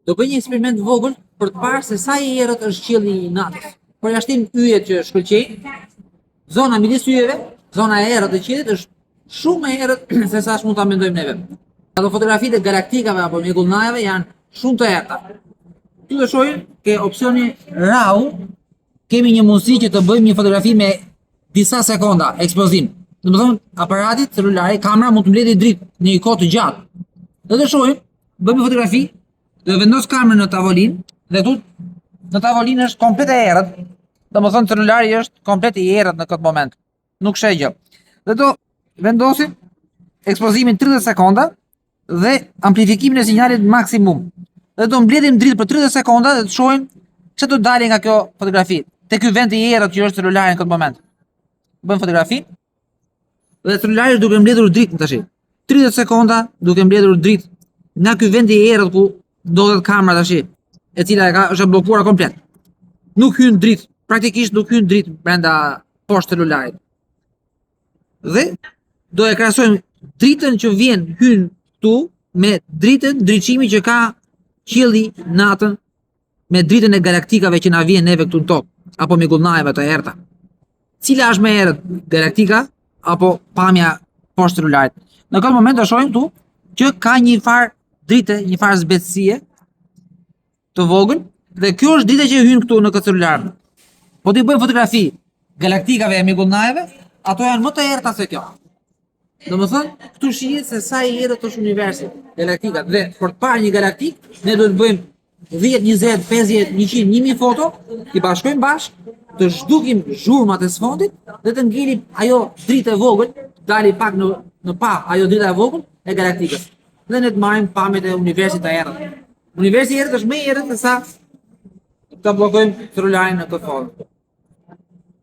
Do bëj një eksperiment vogël për të parë se sa i errët është qielli i natës. Për jashtim yjet që shkëlqejnë, zona midis yjeve, zona e errët e qiellit është shumë e errët se sa mund ta mendojmë neve. Ato fotografitë e galaktikave apo mjegullnajave janë shumë të errëta. Ty do shohim ke opsioni RAW, kemi një mundësi që të bëjmë një fotografi me disa sekonda ekspozim. Domethënë aparati celulari, kamera mund të mbledhë dritë në një kohë të gjatë. Do të shohim, bëjmë një fotografi, do vendos kamerën në tavolinë dhe këtu në tavolinë është komplet e errët. Domethënë celulari është komplet i errët në këtë moment. Nuk sheh gjë. Dhe do vendosim ekspozimin 30 sekonda dhe amplifikimin e sinjalit maksimum. Dhe do mbledhim dritë për 30 sekonda dhe të shohim çfarë do dalë nga kjo fotografi. Te ky vend i errët që është celulari në këtë moment. Bëjmë fotografi dhe celulari është duke mbledhur dritë tash. 30 sekonda duke mbledhur dritë nga ky vend i errët ku ndodhet kamera tash, e cila është bllokuar komplet. Nuk hyn dritë, praktikisht nuk hyn dritë brenda poshtë celularit. Dhe do e krahasojmë dritën që vjen hyn këtu me dritën ndriçimi që ka qielli natën me dritën e galaktikave që na vjen neve këtu në tokë apo mjegullnajeve të errëta. Cila është më e errët, galaktika apo pamja poshtë celularit? Në këtë moment do shohim këtu që ka një farë drite, një farë zbetësie të vogël dhe kjo është drita që hyn këtu në këtë celular. Po ti bëjmë fotografi galaktikave e mjegullnajeve, ato janë më të errëta se kjo. Domethënë, këtu shihet se sa i errët është universi, galaktikat. Dhe për të parë një galaktik, ne duhet të bëjmë 10, 20, 50, 100, 1000 foto, i bashkojmë bashkë, të zhdukim zhurmat e sfondit dhe të ngelim ajo dritë e vogël, dali pak në pa ajo drita e vogël e galaktikës. Dhe ne të marrim pamjet e universit të errët. Universi i errët është më i errët se sa ta bllokojmë celularin në këtë formë.